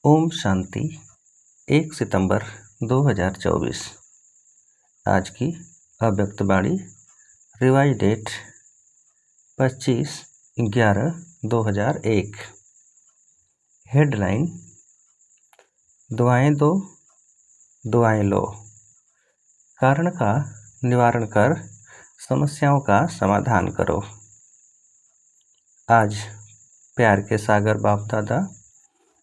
ओम शांति। 1 सितंबर 2024। आज की अव्यक्त वाणी। Revise date 25/11/2001। हेडलाइन: दुआएं दो, दुआएं लो। कारण का निवारण कर समस्याओं का समाधान करो। आज प्यार के सागर बाप दादा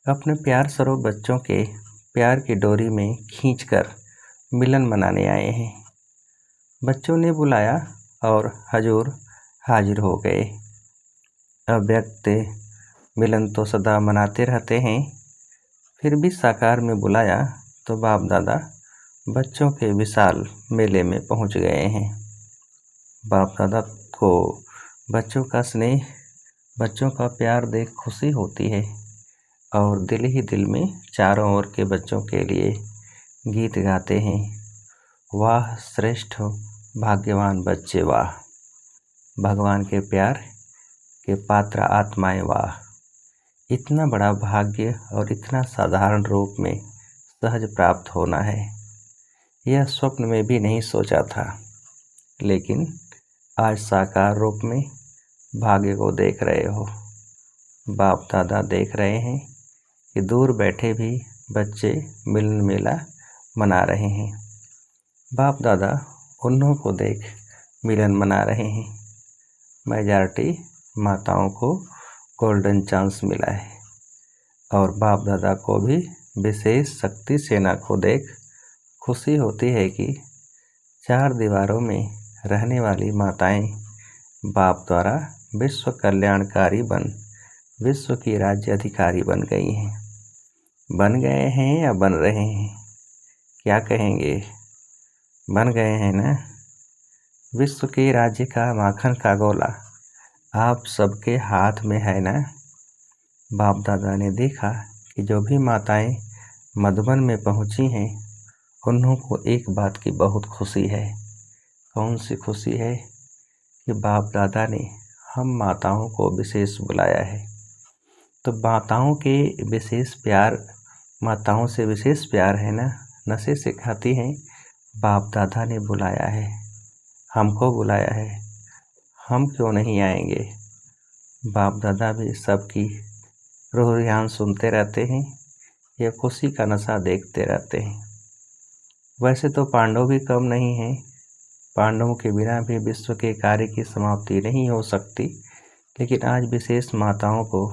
अपने प्यार स्वरूप बच्चों के प्यार की डोरी में खींचकर मिलन मनाने आए हैं। बच्चों ने बुलाया और हजूर हाजिर हो गए। अव्यक्त मिलन तो सदा मनाते रहते हैं, फिर भी साकार में बुलाया तो बाप दादा बच्चों के विशाल मेले में पहुंच गए हैं। बाप दादा को बच्चों का स्नेह, बच्चों का प्यार देख खुशी होती है और दिल ही दिल में चारों ओर के बच्चों के लिए गीत गाते हैं। वाह श्रेष्ठ भाग्यवान बच्चे, वाह भगवान के प्यार के पात्र आत्माएं, वाह इतना बड़ा भाग्य और इतना साधारण रूप में सहज प्राप्त होना है, यह स्वप्न में भी नहीं सोचा था। लेकिन आज साकार रूप में भाग्य को देख रहे हो। बाप दादा देख रहे हैं कि दूर बैठे भी बच्चे मिलन मेला मना रहे हैं। बाप दादा उन्हों को देख मिलन मना रहे हैं। मेजॉरिटी माताओं को गोल्डन चांस मिला है और बाप दादा को भी विशेष शक्ति सेना को देख खुशी होती है कि 4 दीवारों में रहने वाली माताएं बाप द्वारा विश्व कल्याणकारी बन विश्व की राज्य अधिकारी बन गई हैं। बन गए हैं या बन रहे हैं, क्या कहेंगे? बन गए हैं ना। विश्व के राज्य का माखन का गोला आप सबके हाथ में है ना। बाप दादा ने देखा कि जो भी माताएं मधुबन में पहुंची हैं, उन्हों को एक बात की बहुत खुशी है। कौन सी खुशी है? कि बाप दादा ने हम माताओं को विशेष बुलाया है। तो माताओं के विशेष प्यार, माताओं से विशेष प्यार है ना। नशे से खाती हैं, बाप दादा ने बुलाया है, हमको बुलाया है, हम क्यों नहीं आएंगे? बाप दादा भी सबकी रुझान सुनते रहते हैं, ये खुशी का नशा देखते रहते हैं। वैसे तो पांडव भी कम नहीं हैं, पांडवों के बिना भी विश्व के कार्य की समाप्ति नहीं हो सकती। लेकिन आज विशेष माताओं को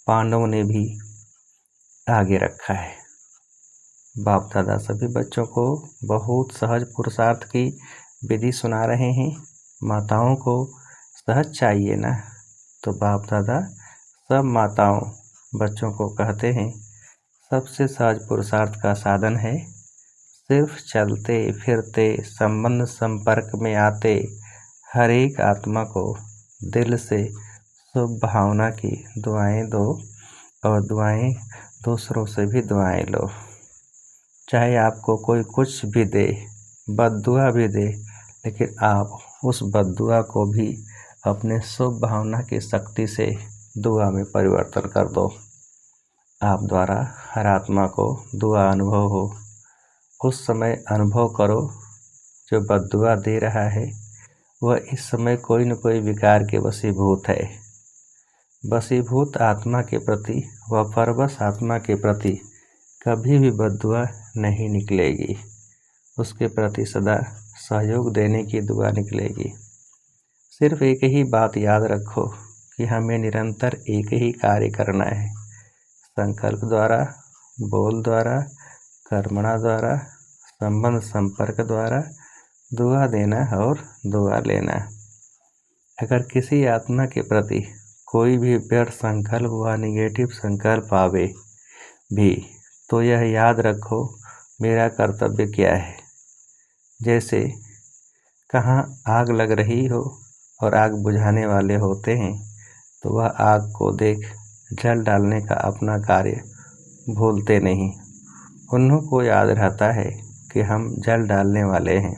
पांडवों ने भी आगे रखा है। बाप दादा सभी बच्चों को बहुत सहज पुरुषार्थ की विधि सुना रहे हैं। माताओं को सहज चाहिए ना, तो बाप दादा सब माताओं बच्चों को कहते हैं सबसे सहज पुरुषार्थ का साधन है सिर्फ चलते फिरते संबंध संपर्क में आते हर एक आत्मा को दिल से शुभ भावना की दुआएं दो और दुआएं दूसरों से भी दुआएं लो। चाहे आपको कोई कुछ भी दे, बद्दुआ भी दे, लेकिन आप उस बद्दुआ को भी अपने शुभ भावना की शक्ति से दुआ में परिवर्तन कर दो। आप द्वारा हर आत्मा को दुआ अनुभव हो, उस समय अनुभव करो जो बद्दुआ दे रहा है वह इस समय कोई न कोई विकार के वशीभूत है। वशीभूत आत्मा के प्रति व परवश आत्मा के प्रति कभी भी बद्दुआ नहीं निकलेगी, उसके प्रति सदा सहयोग देने की दुआ निकलेगी। सिर्फ एक ही बात याद रखो कि हमें निरंतर एक ही कार्य करना है, संकल्प द्वारा, बोल द्वारा, कर्मणा द्वारा, संबंध संपर्क द्वारा दुआ देना और दुआ लेना। अगर किसी आत्मा के प्रति कोई भी व्यर्थ संकल्प व निगेटिव संकल्प आवे भी, तो यह याद रखो मेरा कर्तव्य क्या है। जैसे कहाँ आग लग रही हो और आग बुझाने वाले होते हैं, तो वह आग को देख जल डालने का अपना कार्य भूलते नहीं। उन्हों को याद रहता है कि हम जल डालने वाले हैं,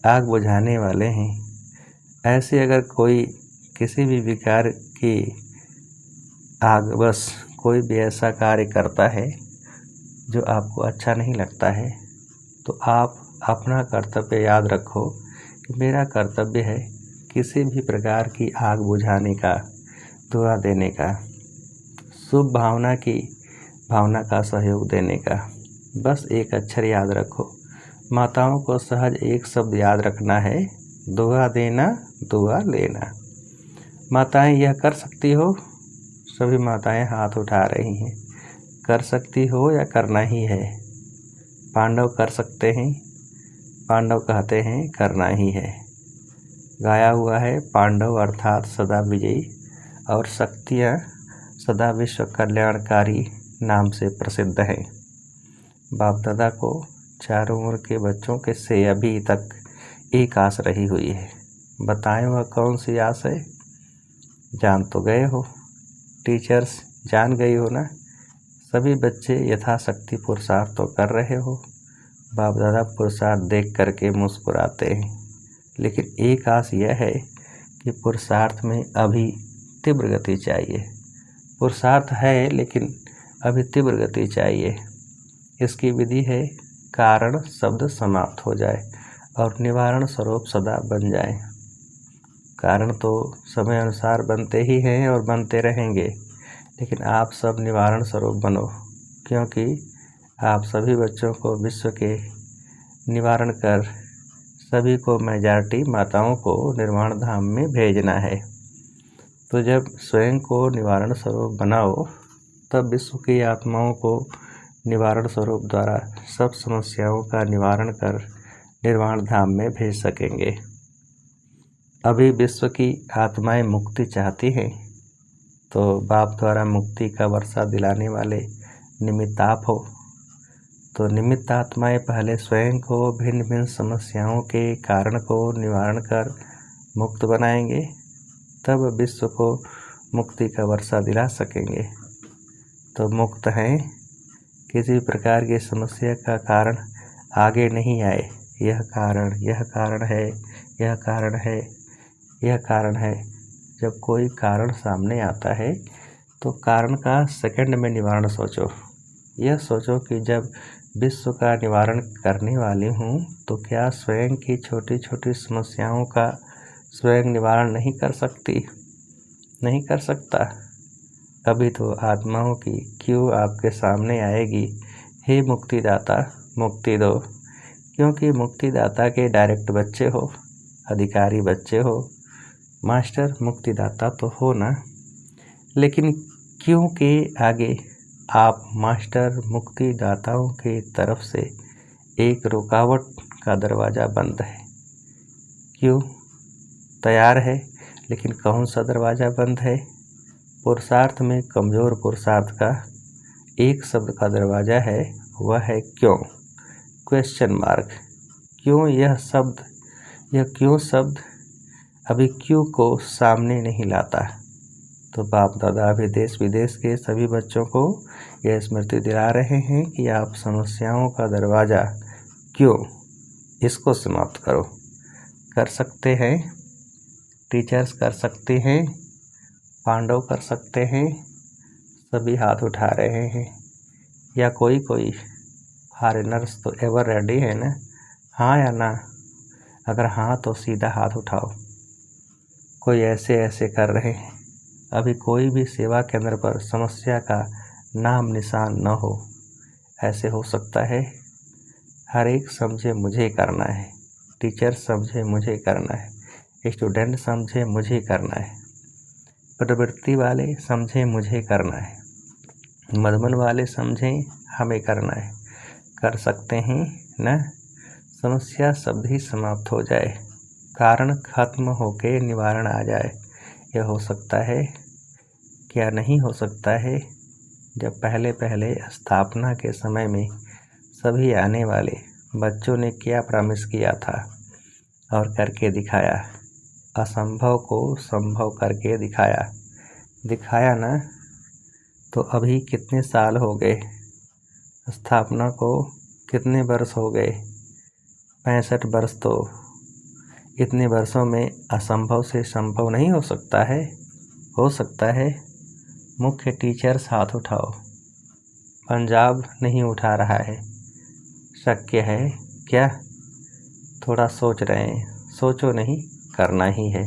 आग बुझाने वाले हैं। ऐसे अगर कोई किसी भी विकार की आग बस कोई भी ऐसा कार्य करता है जो आपको अच्छा नहीं लगता है, तो आप अपना कर्तव्य याद रखो कि मेरा कर्तव्य है किसी भी प्रकार की आग बुझाने का, दुआ देने का, शुभ भावना का सहयोग देने का। बस एक अक्षर याद रखो। माताओं को सहज एक शब्द याद रखना है, दुआ देना, दुआ लेना। माताएं यह कर सकती हो? सभी माताएं हाथ उठा रही हैं। कर सकती हो या करना ही है? पांडव कर सकते हैं? पांडव कहते हैं करना ही है। गाया हुआ है पांडव अर्थात सदा विजयी और शक्तियाँ सदा विश्व कल्याणकारी नाम से प्रसिद्ध हैं। बाप दादा को चारों ओर के बच्चों के से अभी तक एक आस रही हुई है। बताएं वह कौन सी आस है? जान तो गए हो, टीचर्स जान गई हो ना। सभी बच्चे यथाशक्ति पुरुषार्थ तो कर रहे हो। बाप दादा पुरुषार्थ देख करके मुस्कुराते हैं, लेकिन एक आस यह है कि पुरुषार्थ में अभी तीव्र गति चाहिए। पुरुषार्थ है लेकिन अभी तीव्र गति चाहिए। इसकी विधि है कारण शब्द समाप्त हो जाए और निवारण स्वरूप सदा बन जाए। कारण तो समय अनुसार बनते ही हैं और बनते रहेंगे, लेकिन आप सब निवारण स्वरूप बनो, क्योंकि आप सभी बच्चों को विश्व के निवारण कर सभी को मेजॉरिटी माताओं को निर्वाण धाम में भेजना है। तो जब स्वयं को निवारण स्वरूप बनाओ, तब विश्व की आत्माओं को निवारण स्वरूप द्वारा सब समस्याओं का निवारण कर निर्वाण धाम में भेज सकेंगे। अभी विश्व की आत्माएं मुक्ति चाहती हैं, तो बाप द्वारा मुक्ति का वर्षा दिलाने वाले निमित्त आप हो। तो निमित्त आत्माएं पहले स्वयं को भिन्न भिन्न समस्याओं के कारण को निवारण कर मुक्त बनाएंगे, तब विश्व को मुक्ति का वर्षा दिला सकेंगे। तो मुक्त हैं, किसी प्रकार की समस्या का कारण आगे नहीं आए। यह कारण है, यह कारण है, यह कारण है। जब कोई कारण सामने आता है तो कारण का सेकंड में निवारण सोचो। यह सोचो कि जब विश्व का निवारण करने वाली हूँ, तो क्या स्वयं की छोटी छोटी समस्याओं का स्वयं निवारण नहीं कर सकती? नहीं कर सकता? अभी तो आत्माओं की क्यों आपके सामने आएगी, हे मुक्तिदाता मुक्ति दो, क्योंकि मुक्तिदाता के डायरेक्ट बच्चे हो, अधिकारी बच्चे हो। मास्टर मुक्तिदाता तो हो ना, लेकिन क्यों के आगे आप मास्टर मुक्तिदाताओं की तरफ से एक रुकावट का दरवाज़ा बंद है? क्यों? तैयार है, लेकिन कौन सा दरवाज़ा बंद है? पुरुषार्थ में कमज़ोर पुरुषार्थ का एक शब्द का दरवाज़ा है, वह है क्यों। Question mark. क्यों यह क्यों शब्द अभी क्यों को सामने नहीं लाता? तो बाप दादा अभी देश विदेश के सभी बच्चों को यह स्मृति दिला रहे हैं कि आप समस्याओं का दरवाज़ा क्यों, इसको समाप्त करो। कर सकते हैं, टीचर्स कर सकते हैं, पांडव कर सकते हैं, सभी हाथ उठा रहे हैं। या कोई फॉरेनर्स तो एवर रेडी है ना? हाँ या ना? अगर हाँ तो सीधा हाथ उठाओ। कोई ऐसे कर रहे हैं। अभी कोई भी सेवा केंद्र पर समस्या का नाम निशान न हो, ऐसे हो सकता है? हर एक समझे मुझे करना है, टीचर समझे मुझे करना है, स्टूडेंट समझे मुझे करना है, प्रवृत्ति वाले समझे मुझे करना है, मधुबन वाले समझें हमें करना है। कर सकते हैं ना? समस्या शब्द ही समाप्त हो जाए, कारण खत्म होके निवारण आ जाए। यह हो सकता है? क्या नहीं हो सकता है? जब पहले स्थापना के समय में सभी आने वाले बच्चों ने क्या प्रॉमिस किया था और करके दिखाया, असंभव को संभव करके दिखाया ना। तो अभी कितने साल हो गए स्थापना को? कितने वर्ष हो गए? 65 वर्ष। तो इतने वर्षों में असंभव से संभव नहीं हो सकता है? हो सकता है। मुख्य टीचर्स हाथ उठाओ। पंजाब नहीं उठा रहा है। शक्य है क्या? थोड़ा सोच रहे हैं। सोचो नहीं, करना ही है।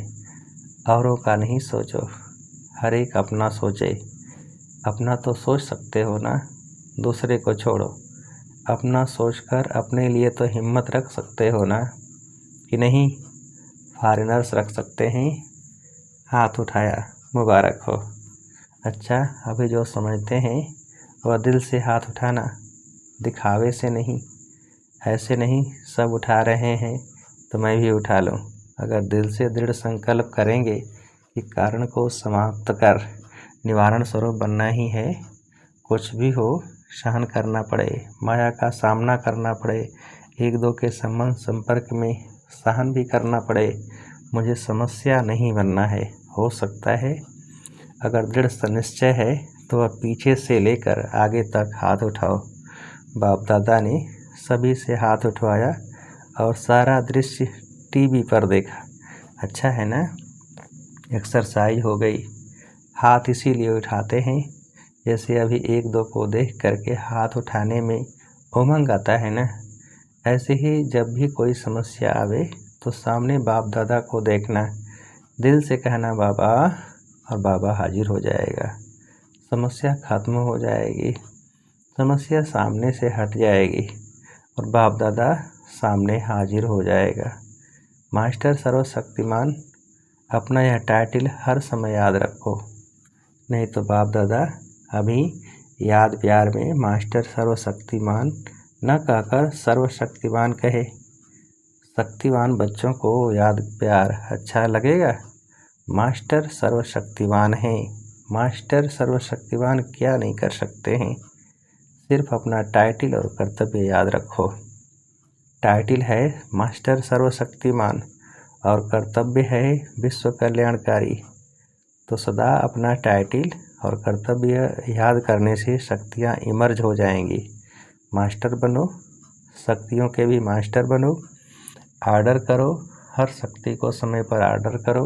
औरों का नहीं सोचो, हर एक अपना सोचे। अपना तो सोच सकते हो ना, दूसरे को छोड़ो। अपना सोचकर अपने लिए तो हिम्मत रख सकते हो ना, कि नहीं फॉरेनर्स रख सकते हैं? हाथ उठाया, मुबारक हो। अच्छा, अभी जो समझते हैं वह दिल से हाथ उठाना, दिखावे से नहीं। ऐसे नहीं सब उठा रहे हैं तो मैं भी उठा लूँ। अगर दिल से दृढ़ संकल्प करेंगे कि कारण को समाप्त कर निवारण स्वरूप बनना ही है, कुछ भी हो सहन करना पड़े, माया का सामना करना पड़े, एक दो के संबंध संपर्क में सहन भी करना पड़े, मुझे समस्या नहीं बनना है। हो सकता है अगर दृढ़ निश्चय है तो अब पीछे से लेकर आगे तक हाथ उठाओ। बाप दादा ने सभी से हाथ उठवाया और सारा दृश्य टीवी पर देखा। अच्छा है ना, एक्सरसाइज हो गई। हाथ इसीलिए उठाते हैं जैसे अभी एक दो को देख करके हाथ उठाने में उमंग आता है ना, ऐसे ही जब भी कोई समस्या आवे तो सामने बाप दादा को देखना, दिल से कहना बाबा, और बाबा हाजिर हो जाएगा। समस्या खत्म हो जाएगी, समस्या सामने से हट जाएगी और बाप दादा सामने हाजिर हो जाएगा। मास्टर सर्वशक्तिमान, अपना यह टाइटल हर समय याद रखो, नहीं तो बाप दादा अभी याद प्यार में मास्टर सर्वशक्तिमान न कहकर सर्वशक्तिमान कहे। शक्तिवान बच्चों को याद प्यार अच्छा लगेगा। मास्टर सर्वशक्तिवान हैं, मास्टर सर्वशक्तिवान क्या नहीं कर सकते हैं। सिर्फ अपना टाइटल और कर्तव्य याद रखो। टाइटल है मास्टर सर्वशक्तिमान और कर्तव्य है विश्व कल्याणकारी। तो सदा अपना टाइटल और कर्तव्य याद करने से शक्तियाँ इमर्ज हो जाएंगी। मास्टर बनो, शक्तियों के भी मास्टर बनो। ऑर्डर करो, हर शक्ति को समय पर ऑर्डर करो।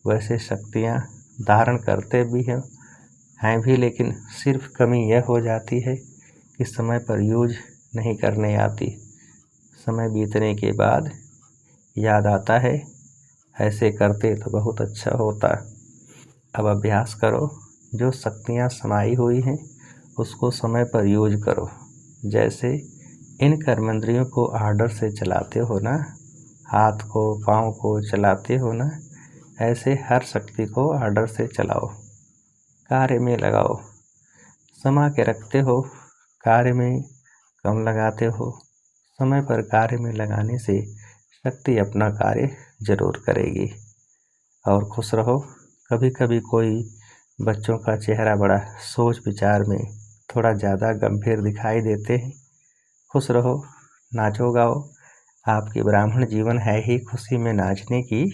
वैसे शक्तियाँ धारण करते भी हैं भी, लेकिन सिर्फ कमी यह हो जाती है कि समय पर यूज नहीं करने आती। समय बीतने के बाद याद आता है, ऐसे करते तो बहुत अच्छा होता। अब अभ्यास करो, जो शक्तियाँ समाई हुई हैं उसको समय पर यूज करो। जैसे इन कर्मेंद्रियों को आर्डर से चलाते हो ना, हाथ को पाँव को चलाते हो ना, ऐसे हर शक्ति को आर्डर से चलाओ, कार्य में लगाओ। समा के रखते हो, कार्य में कम लगाते हो। समय पर कार्य में लगाने से शक्ति अपना कार्य जरूर करेगी। और खुश रहो। कभी कभी कोई बच्चों का चेहरा बड़ा सोच विचार में थोड़ा ज़्यादा गंभीर दिखाई देते हैं। खुश रहो, नाचो गाओ। आपकी ब्राह्मण जीवन है ही खुशी में नाचने की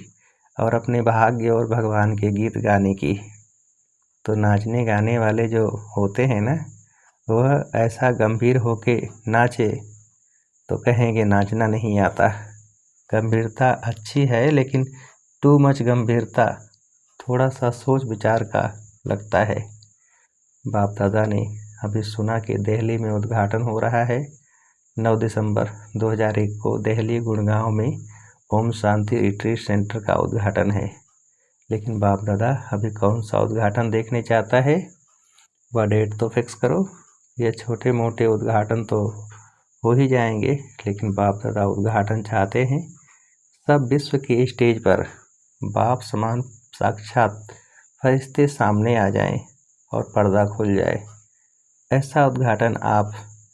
और अपने भाग्य और भगवान के गीत गाने की। तो नाचने गाने वाले जो होते हैं ना, वह ऐसा गंभीर होके नाचे तो कहेंगे नाचना नहीं आता। गंभीरता अच्छी है, लेकिन टू मच गंभीरता थोड़ा सा सोच विचार का लगता है। बाप दादा ने अभी सुना कि दिल्ली में उद्घाटन हो रहा है। 9 दिसंबर 2001 को दिल्ली गुड़गांव में ओम शांति रिट्रीट सेंटर का उद्घाटन है। लेकिन बाप दादा अभी कौन सा उद्घाटन देखने चाहता है, वह डेट तो फिक्स करो। ये छोटे मोटे उद्घाटन तो हो ही जाएंगे, लेकिन बाप दादा उद्घाटन चाहते हैं सब विश्व के स्टेज पर बाप समान साक्षात फरिश्ते सामने आ जाएं और पर्दा खुल जाए। ऐसा उद्घाटन आप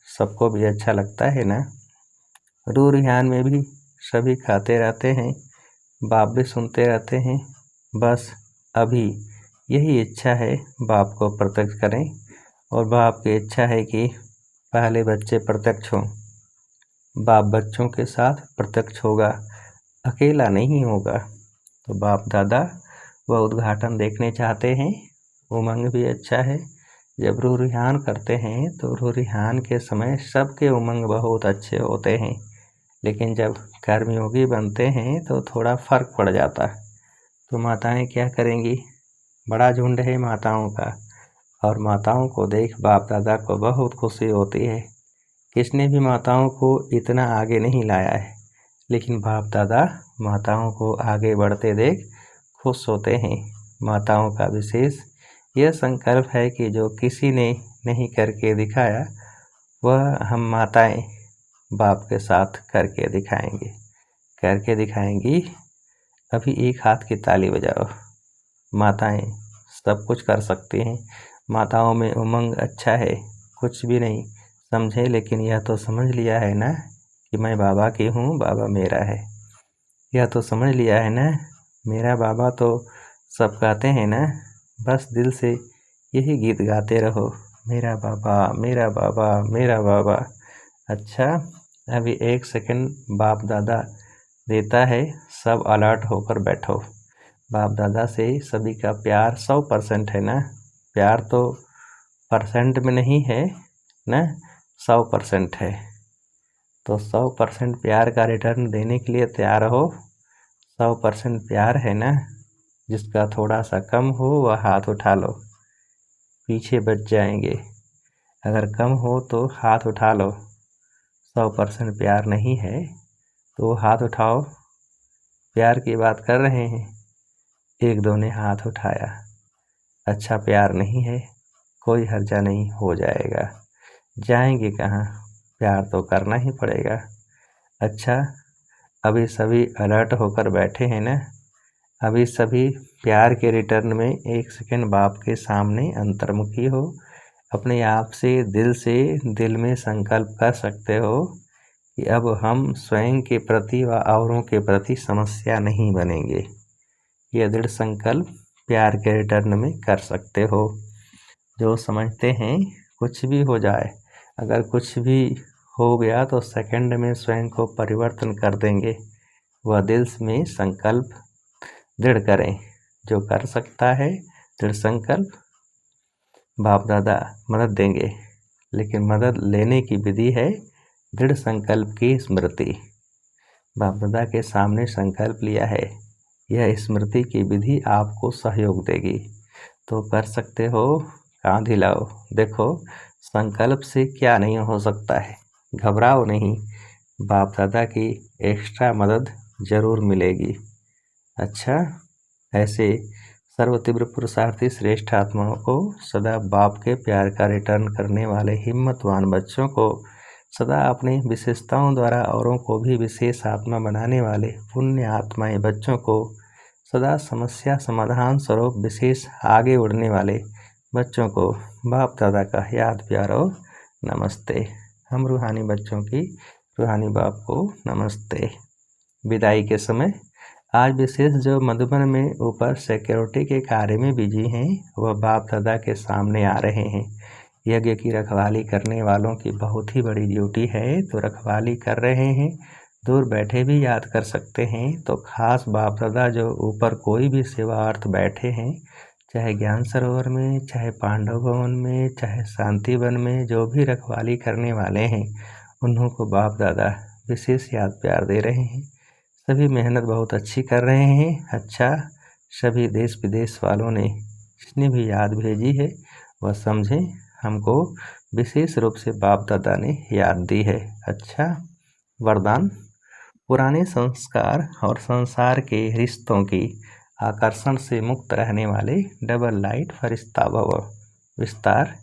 सबको भी अच्छा लगता है ना। रू रिहान में भी सभी खाते रहते हैं, बाप भी सुनते रहते हैं। बस अभी यही इच्छा है बाप को प्रत्यक्ष करें, और बाप की इच्छा है कि पहले बच्चे प्रत्यक्ष हों। बाप बच्चों के साथ प्रत्यक्ष होगा, अकेला नहीं होगा। तो बाप दादा वह उद्घाटन देखने चाहते हैं। उमंग भी अच्छा है। जब रू रिहान करते हैं तो रू रिहान के समय सबके उमंग बहुत अच्छे होते हैं, लेकिन जब कर्मयोगी बनते हैं तो थोड़ा फर्क पड़ जाता। तो माताएं क्या करेंगी, बड़ा झुंड है माताओं का, और माताओं को देख बाप दादा को बहुत खुशी होती है। किसने भी माताओं को इतना आगे नहीं लाया है, लेकिन बाप दादा माताओं को आगे बढ़ते देख खुश होते हैं। माताओं का विशेष यह संकल्प है कि जो किसी ने नहीं करके दिखाया वह हम माताएं बाप के साथ करके दिखाएंगी। अभी एक हाथ की ताली बजाओ। माताएं सब कुछ कर सकती हैं। माताओं में उमंग अच्छा है, कुछ भी नहीं समझे, लेकिन यह तो समझ लिया है ना कि मैं बाबा की हूँ, बाबा मेरा है। यह तो समझ लिया है ना, मेरा बाबा तो सब कहते हैं ना, बस दिल से यही गीत गाते रहो, मेरा बाबा मेरा बाबा मेरा बाबा। अच्छा, अभी 1 सेकंड बाप दादा देता है, सब अलर्ट होकर बैठो। बाप दादा से सभी का प्यार 100% है ना, प्यार तो परसेंट में नहीं है ना, 100% है। तो 100% प्यार का रिटर्न देने के लिए तैयार हो। 100% प्यार है ना, जिसका थोड़ा सा कम हो वह हाथ उठा लो, पीछे बच जाएंगे। अगर कम हो तो हाथ उठा लो। 100% प्यार नहीं है तो हाथ उठाओ। प्यार की बात कर रहे हैं। 1-2 ने हाथ उठाया। अच्छा, प्यार नहीं है, कोई हर्जा नहीं, हो जाएगा। जाएंगे कहाँ, प्यार तो करना ही पड़ेगा। अच्छा, अभी सभी अलर्ट होकर बैठे हैं ना, अभी सभी प्यार के रिटर्न में 1 सेकंड बाप के सामने अंतर्मुखी हो। अपने आप से दिल में संकल्प कर सकते हो कि अब हम स्वयं के प्रति व औरों के प्रति समस्या नहीं बनेंगे। यह दृढ़ संकल्प प्यार के रिटर्न में कर सकते हो। जो समझते हैं कुछ भी हो जाए, अगर कुछ भी हो गया तो सेकंड में स्वयं को परिवर्तन कर देंगे। वह दिल में संकल्प दृढ़ करें। जो कर सकता है दृढ़ संकल्प, बाप दादा मदद देंगे, लेकिन मदद लेने की विधि है दृढ़ संकल्प की स्मृति। बाप दादा के सामने संकल्प लिया है, यह स्मृति की विधि आपको सहयोग देगी। तो कर सकते हो, कांध हिलाओ। देखो, संकल्प से क्या नहीं हो सकता है, घबराओ नहीं, बाप दादा की एक्स्ट्रा मदद जरूर मिलेगी। अच्छा, ऐसे सर्वतीव्र पुरुषार्थी श्रेष्ठ आत्माओं को, सदा बाप के प्यार का रिटर्न करने वाले हिम्मतवान बच्चों को, सदा अपनी विशेषताओं द्वारा औरों को भी विशेष आत्मा बनाने वाले पुण्य आत्माएं बच्चों को, सदा समस्या समाधान स्वरूप विशेष आगे उड़ने वाले बच्चों को बाप दादा का याद प्यार और नमस्ते। हम रूहानी बच्चों की रूहानी बाप को नमस्ते। विदाई के समय आज विशेष जो मधुबन में ऊपर सिक्योरिटी के कार्य में बिजी हैं, वह बाप दादा के सामने आ रहे हैं। यज्ञ की रखवाली करने वालों की बहुत ही बड़ी ड्यूटी है, तो रखवाली कर रहे हैं। दूर बैठे भी याद कर सकते हैं। तो खास बाप दादा जो ऊपर कोई भी सेवार्थ बैठे हैं, चाहे ज्ञान सरोवर में, चाहे पांडव भवन में, चाहे शांति वन में, जो भी रखवाली करने वाले हैं, उन्हों को बाप दादा विशेष याद प्यार दे रहे हैं। सभी मेहनत बहुत अच्छी कर रहे हैं। अच्छा, सभी देश विदेश वालों ने जिसने भी याद भेजी है वह समझे हमको विशेष रूप से बाप दादा ने याद दी है। अच्छा, वरदान, पुराने संस्कार और संसार के रिश्तों की आकर्षण से मुक्त रहने वाले डबल लाइट फरिश्ता भव। विस्तार,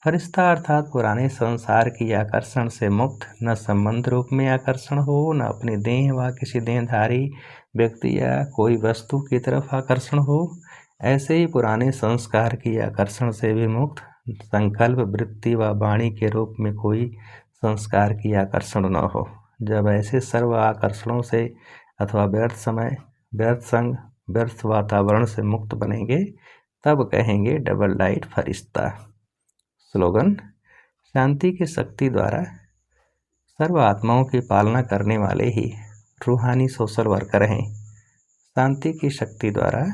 फरिश्ता अर्थात पुराने संसार की आकर्षण से मुक्त, न संबंध रूप में आकर्षण हो, न अपने देह व किसी देहधारी व्यक्ति या कोई वस्तु की तरफ आकर्षण हो। ऐसे ही पुराने संस्कार की आकर्षण से भी मुक्त, संकल्प वृत्ति व वाणी के रूप में कोई संस्कार की आकर्षण न हो। जब ऐसे सर्व आकर्षणों से अथवा व्यर्थ समय, व्यर्थ संग, व्यर्थ वातावरण से मुक्त बनेंगे, तब कहेंगे डबल लाइट फरिश्ता। स्लोगन, शांति की शक्ति द्वारा सर्व आत्माओं की पालना करने वाले ही रूहानी सोशल वर्कर हैं। शांति की शक्ति द्वारा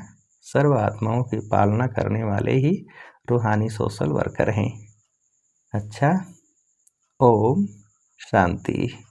सर्व आत्माओं की पालना करने वाले ही रूहानी सोशल वर्कर हैं। अच्छा, ओम शांति।